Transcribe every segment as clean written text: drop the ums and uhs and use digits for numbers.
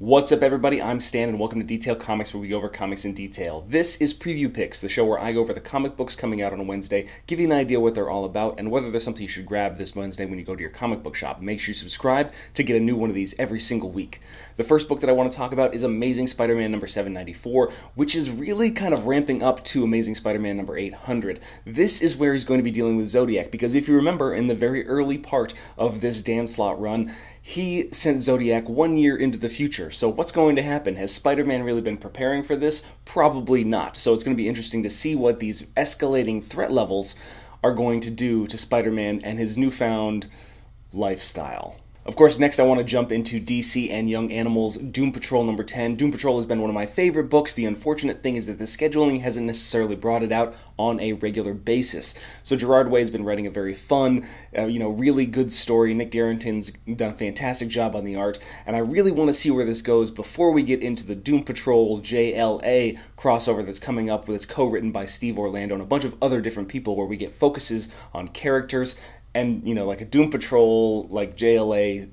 What's up, everybody? I'm Stan, and welcome to Detail Comics, where we go over comics in detail. This is Preview Picks, the show where I go over the comic books coming out on a Wednesday, give you an idea what they're all about, and whether there's something you should grab this Wednesday when you go to your comic book shop. Make sure you subscribe to get a new one of these every single week. The first book that I want to talk about is Amazing Spider-Man number 794, which is really kind of ramping up to Amazing Spider-Man number 800. This is where he's going to be dealing with Zodiac, because if you remember, in the very early part of this Dan Slott run, he sent Zodiac 1 year into the future. So what's going to happen? Has Spider-Man really been preparing for this? Probably not. So it's going to be interesting to see what these escalating threat levels are going to do to Spider-Man and his newfound lifestyle. Of course, next I want to jump into DC and Young Animal's Doom Patrol number 10. Doom Patrol has been one of my favorite books. The unfortunate thing is that the scheduling hasn't necessarily brought it out on a regular basis. So Gerard Way has been writing a very fun, really good story. Nick Darrington's done a fantastic job on the art, and I really want to see where this goes before we get into the Doom Patrol JLA crossover that's coming up, with it's co-written by Steve Orlando and a bunch of other different people, where we get focuses on characters. And, like a Doom Patrol, like JLA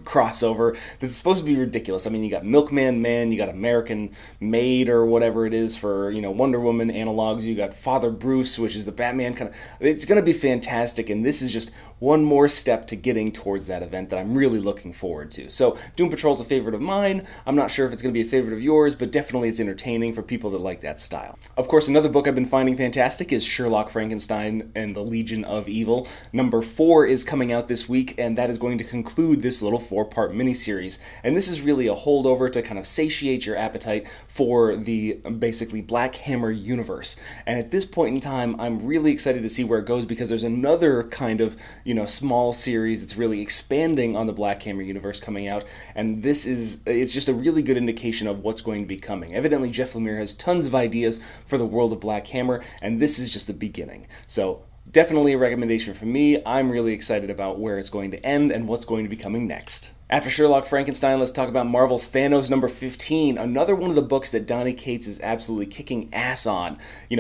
crossover, this is supposed to be ridiculous. I mean, you got Milkman Man, you got American Maid or whatever it is for, Wonder Woman analogs, you got Father Bruce, which is the Batman kind of. It's going to be fantastic, and this is just one more step to getting towards that event that I'm really looking forward to. So, Doom Patrol's a favorite of mine. I'm not sure if it's going to be a favorite of yours, but definitely it's entertaining for people that like that style. Of course, another book I've been finding fantastic is Sherlock Frankenstein and the Legion of Evil. Number 4 is coming out this week, and that is going to conclude this little 4-part miniseries. And this is really a holdover to kind of satiate your appetite for the basically Black Hammer universe. And at this point in time, I'm really excited to see where it goes, because there's another kind of, small series that's really expanding on the Black Hammer universe coming out. And it's just a really good indication of what's going to be coming. Evidently, Jeff Lemire has tons of ideas for the world of Black Hammer, and this is just the beginning. So, definitely a recommendation from me. I'm really excited about where it's going to end and what's going to be coming next. After Sherlock Frankenstein, let's talk about Marvel's Thanos number 15, another one of the books that Donny Cates is absolutely kicking ass on.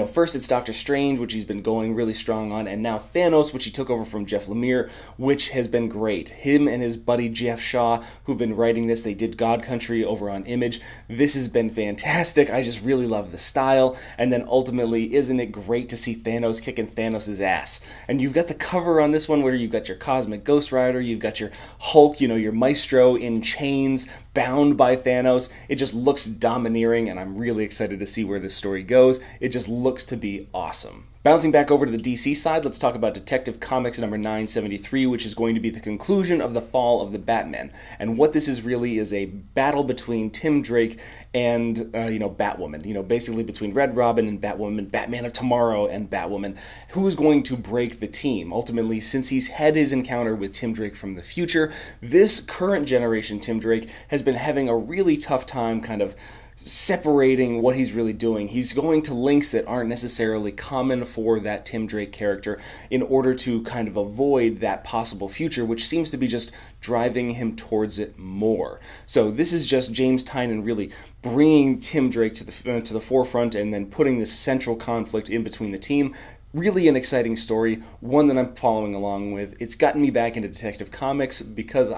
First it's Doctor Strange, which he's been going really strong on, and now Thanos, which he took over from Jeff Lemire, which has been great. Him and his buddy Geoff Shaw, who've been writing this, they did God Country over on Image. This has been fantastic. I just really love the style, and then ultimately, isn't it great to see Thanos kicking Thanos' ass? And you've got the cover on this one where you've got your Cosmic Ghost Rider, you've got your Hulk, your Maestro in chains, bound by Thanos. It just looks domineering, and I'm really excited to see where this story goes. It just looks to be awesome. Bouncing back over to the DC side, let's talk about Detective Comics number 973, which is going to be the conclusion of the fall of the Batman. And what this is really is a battle between Tim Drake and, Batwoman. Basically between Red Robin and Batwoman, Batman of Tomorrow and Batwoman. Who is going to break the team? Ultimately, since he's had his encounter with Tim Drake from the future, this current generation Tim Drake has been having a really tough time kind of separating what he's really doing. He's going to links that aren't necessarily common for that Tim Drake character in order to kind of avoid that possible future, which seems to be just driving him towards it more. So this is just James Tynion really bringing Tim Drake to the forefront, and then putting this central conflict in between the team. Really an exciting story, one that I'm following along with. It's gotten me back into Detective Comics because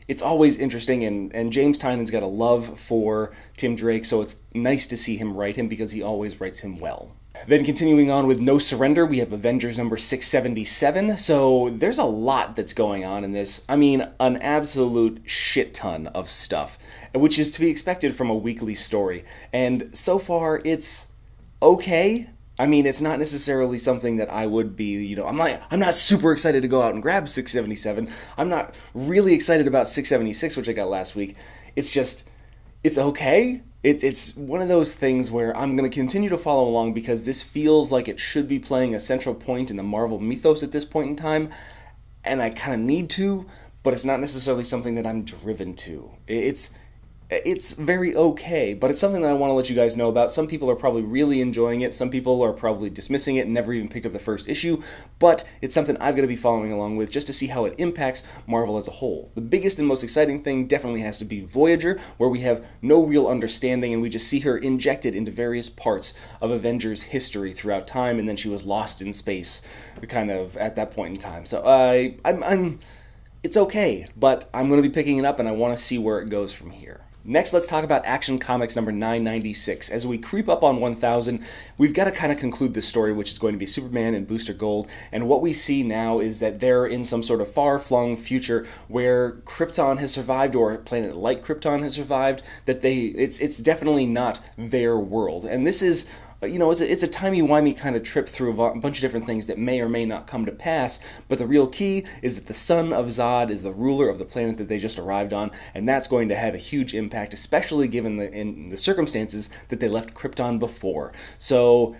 it's always interesting, and James Tynion's got a love for Tim Drake, so it's nice to see him write him, because he always writes him well. Then continuing on with No Surrender, we have Avengers number 677. So there's a lot that's going on in this. I mean, an absolute shit ton of stuff, which is to be expected from a weekly story. And so far, it's okay. I mean, it's not necessarily something that I would be, I'm not super excited to go out and grab 677. I'm not really excited about 676, which I got last week. It's just, it's okay. It's one of those things where I'm going to continue to follow along, because this feels like it should be playing a central point in the Marvel mythos at this point in time, and I kind of need to, but it's not necessarily something that I'm driven to. It's very okay, but it's something that I want to let you guys know about. Some people are probably really enjoying it. Some people are probably dismissing it and never even picked up the first issue, but it's something I've got to be following along with just to see how it impacts Marvel as a whole. The biggest and most exciting thing definitely has to be Voyager, where we have no real understanding, and we just see her injected into various parts of Avengers history throughout time, and then she was lost in space kind of at that point in time. So I'm It's okay, but I'm going to be picking it up and I want to see where it goes from here. Next, let's talk about Action Comics number 996. As we creep up on 1000, we've got to kind of conclude this story, which is going to be Superman and Booster Gold. And what we see now is that they're in some sort of far-flung future where Krypton has survived, or a planet like Krypton has survived. That it's definitely not their world. And this is, you know, it's a timey-wimey kind of trip through a bunch of different things that may or may not come to pass, but the real key is that the son of Zod is the ruler of the planet that they just arrived on, and that's going to have a huge impact, especially given in the circumstances that they left Krypton before. So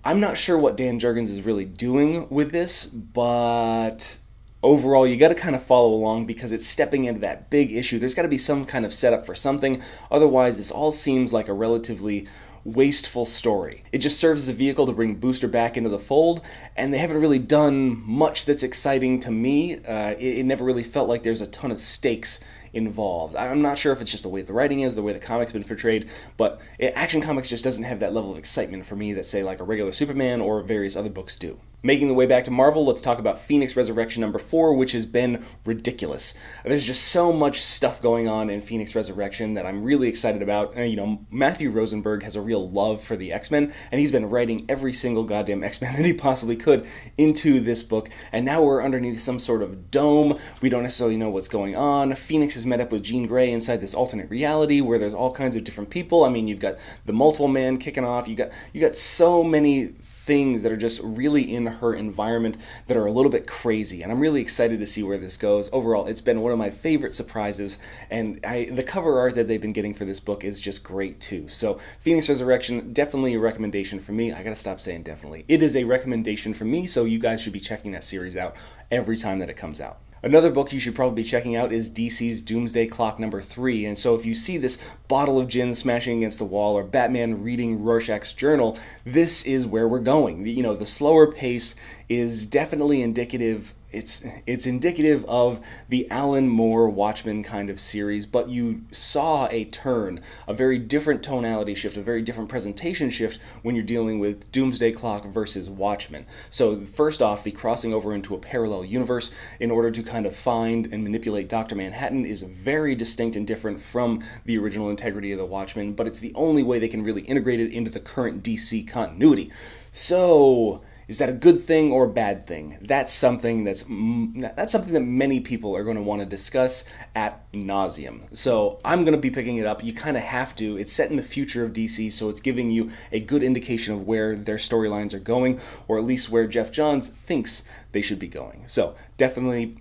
I'm not sure what Dan Jurgens is really doing with this, but overall, you got to kind of follow along because it's stepping into that big issue. There's got to be some kind of setup for something, otherwise this all seems like a relatively wasteful story. It just serves as a vehicle to bring Booster back into the fold, and they haven't really done much that's exciting to me. It never really felt like there's a ton of stakes involved. I'm not sure if it's just the way the writing is, the way the comic's been portrayed, but Action Comics just doesn't have that level of excitement for me that, say, like a regular Superman or various other books do. Making the way back to Marvel, let's talk about Phoenix Resurrection number 4, which has been ridiculous. There's just so much stuff going on in Phoenix Resurrection that I'm really excited about. You know, Matthew Rosenberg has a real love for the X-Men, and he's been writing every single goddamn X-Men that he possibly could into this book, and now we're underneath some sort of dome. We don't necessarily know what's going on. Phoenix has met up with Jean Grey inside this alternate reality where there's all kinds of different people. I mean, you've got the Multiple Man kicking off. You got so many things that are just really in her environment that are a little bit crazy, and I'm really excited to see where this goes. Overall, it's been one of my favorite surprises, and the cover art that they've been getting for this book is just great too. So Phoenix Resurrection, definitely a recommendation for me. I gotta stop saying definitely. It is a recommendation for me, so you guys should be checking that series out every time that it comes out. Another book you should probably be checking out is DC's Doomsday Clock number 3, and so if you see this bottle of gin smashing against the wall or Batman reading Rorschach's journal, this is where we're going. You know, the slower pace is definitely indicative. It's indicative of the Alan Moore Watchmen kind of series, but you saw a turn, a very different tonality shift, a very different presentation shift when you're dealing with Doomsday Clock versus Watchmen. So first off, the crossing over into a parallel universe in order to kind of find and manipulate Dr. Manhattan is very distinct and different from the original integrity of the Watchmen, but it's the only way they can really integrate it into the current DC continuity. So is that a good thing or a bad thing? That's something that many people are going to want to discuss at nauseum. So I'm going to be picking it up. You kind of have to. It's set in the future of DC, so it's giving you a good indication of where their storylines are going, or at least where Geoff Johns thinks they should be going. So definitely,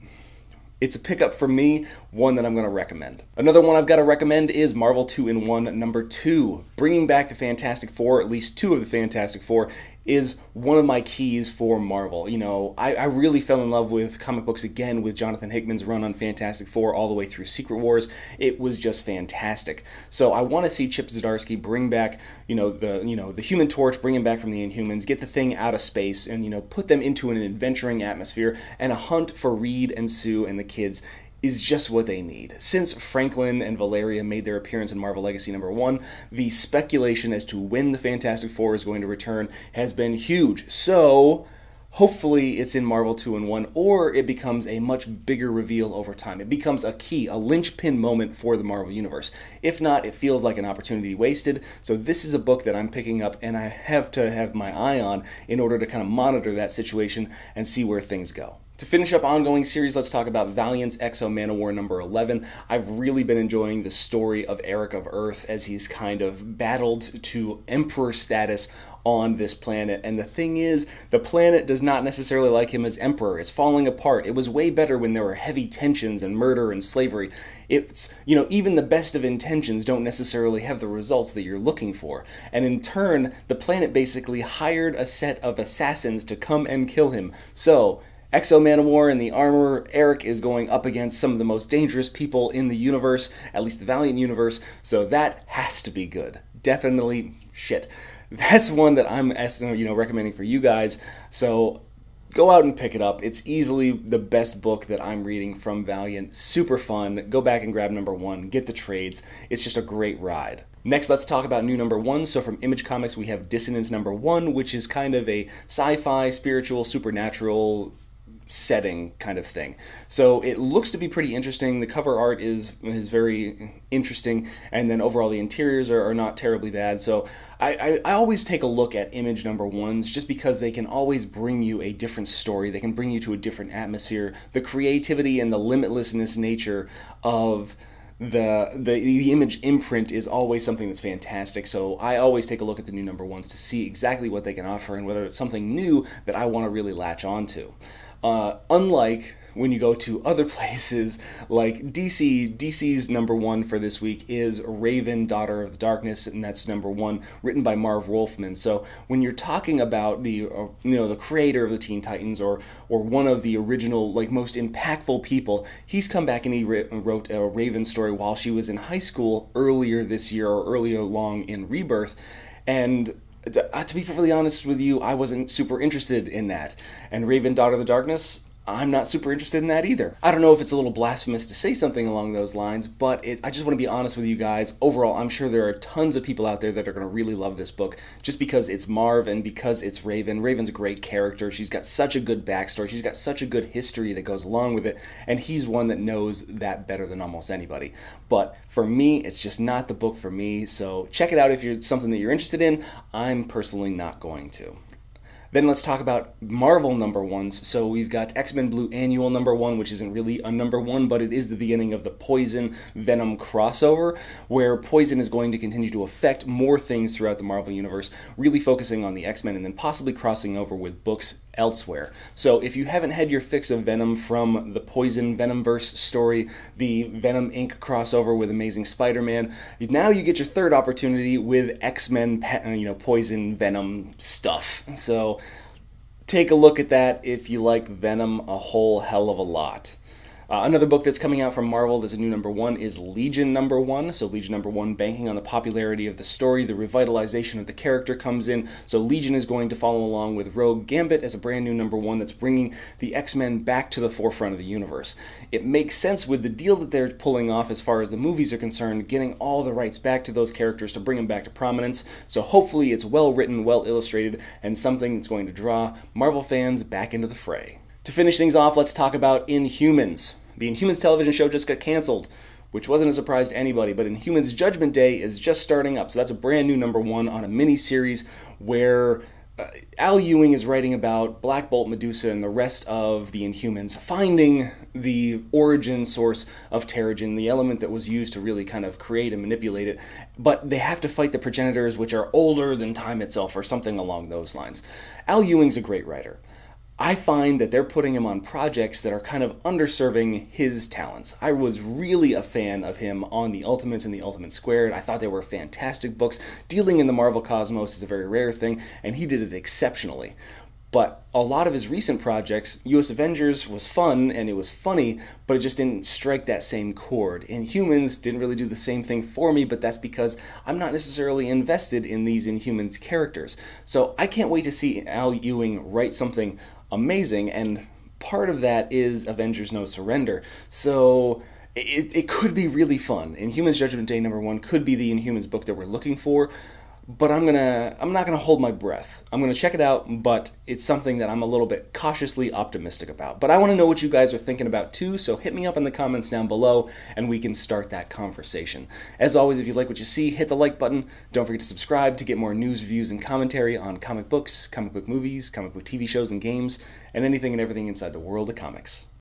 it's a pickup for me, one that I'm going to recommend. Another one I've got to recommend is Marvel 2-in-1 number 2. Bringing back the Fantastic Four, at least 2 of the Fantastic Four, is one of my keys for Marvel. You know, I really fell in love with comic books again with Jonathan Hickman's run on Fantastic Four all the way through Secret Wars. It was just fantastic. So I want to see Chip Zdarsky bring back, the Human Torch, bring him back from the Inhumans, get the Thing out of space, and put them into an adventuring atmosphere, and a hunt for Reed and Sue and the kids is just what they need. Since Franklin and Valeria made their appearance in Marvel Legacy number 1, the speculation as to when the Fantastic Four is going to return has been huge. So hopefully it's in Marvel 2-in-1, or it becomes a much bigger reveal over time. It becomes a key, a linchpin moment for the Marvel Universe. If not, it feels like an opportunity wasted. So this is a book that I'm picking up and I have to have my eye on in order to kind of monitor that situation and see where things go. To finish up ongoing series, let's talk about Valiant's X-O Manowar number 11. I've really been enjoying the story of Eric of Earth as he's kind of battled to Emperor status on this planet. And the thing is, the planet does not necessarily like him as Emperor. It's falling apart. It was way better when there were heavy tensions and murder and slavery. It's, even the best of intentions don't necessarily have the results that you're looking for. And in turn, the planet basically hired a set of assassins to come and kill him. So X-O Manowar in the armor, Eric is going up against some of the most dangerous people in the universe, at least the Valiant universe, so that has to be good. Definitely shit. That's one that I'm recommending for you guys, so go out and pick it up. It's easily the best book that I'm reading from Valiant. Super fun. Go back and grab number 1. Get the trades. It's just a great ride. Next, let's talk about new number 1. So from Image Comics, we have Dissonance number 1, which is kind of a sci-fi, spiritual, supernatural setting kind of thing. So it looks to be pretty interesting. The cover art is very interesting, and then overall the interiors are not terribly bad. So I always take a look at Image #1s just because they can always bring you a different story. They can bring you to a different atmosphere. The creativity and the limitlessness nature of the Image imprint is always something that's fantastic. So I always take a look at the new #1s to see exactly what they can offer and whether it's something new that I want to really latch onto. Unlike when you go to other places like DC's #1 for this week is Raven, Daughter of the Darkness, and that's #1, written by Marv Wolfman. So when you're talking about the the creator of the Teen Titans or one of the original most impactful people, he's come back and he wrote a Raven story while she was in high school earlier this year or earlier along in Rebirth, and to be perfectly honest with you, I wasn't super interested in that. And Raven, Daughter of the Darkness, I'm not super interested in that either. I don't know if it's a little blasphemous to say something along those lines, but I just want to be honest with you guys. Overall, I'm sure there are tons of people out there that are going to really love this book just because it's Marv and because it's Raven. Raven's a great character. She's got such a good backstory. She's got such a good history that goes along with it, and he's one that knows that better than almost anybody. But for me, it's just not the book for me, so check it out if it's something that you're interested in. I'm personally not going to. Then let's talk about Marvel #1s. So we've got X-Men Blue Annual #1, which isn't really a #1, but it is the beginning of the Poison-Venom crossover, where Poison is going to continue to affect more things throughout the Marvel Universe, really focusing on the X-Men and then possibly crossing over with books elsewhere. So if you haven't had your fix of Venom from the Poison Venomverse story, the Venom Inc. crossover with Amazing Spider-Man, now you get your third opportunity with X-Men, Poison Venom stuff. So take a look at that if you like Venom a whole hell of a lot. Another book that's coming out from Marvel that's a new #1 is Legion #1. So Legion #1, banking on the popularity of the story, the revitalization of the character comes in. So Legion is going to follow along with Rogue Gambit as a brand new #1 that's bringing the X-Men back to the forefront of the universe. It makes sense with the deal that they're pulling off as far as the movies are concerned, getting all the rights back to those characters to bring them back to prominence. So hopefully it's well written, well illustrated, and something that's going to draw Marvel fans back into the fray. To finish things off, let's talk about Inhumans. The Inhumans television show just got canceled, which wasn't a surprise to anybody, but Inhumans Judgment Day is just starting up, so that's a brand new #1 on a mini-series where Al Ewing is writing about Black Bolt, Medusa, and the rest of the Inhumans finding the origin source of Terrigen, the element that was used to really kind of create and manipulate it, but they have to fight the progenitors, which are older than time itself, or something along those lines. Al Ewing's a great writer. I find that they're putting him on projects that are kind of underserving his talents. I was really a fan of him on The Ultimates and The Ultimate Squared. I thought they were fantastic books. Dealing in the Marvel cosmos is a very rare thing, and he did it exceptionally. But a lot of his recent projects, US Avengers was fun and it was funny, but it just didn't strike that same chord. Inhumans didn't really do the same thing for me, but that's because I'm not necessarily invested in these Inhumans characters. So I can't wait to see Al Ewing write something amazing, and part of that is Avengers No Surrender. So it could be really fun. Inhumans Judgment Day #1 could be the Inhumans book that we're looking for, but I'm not gonna hold my breath. I'm gonna check it out, but it's something that I'm a little bit cautiously optimistic about. But I want to know what you guys are thinking about too, so hit me up in the comments down below and we can start that conversation. As always, if you like what you see, hit the like button. Don't forget to subscribe to get more news, reviews, and commentary on comic books, comic book movies, comic book TV shows and games, and anything and everything inside the world of comics.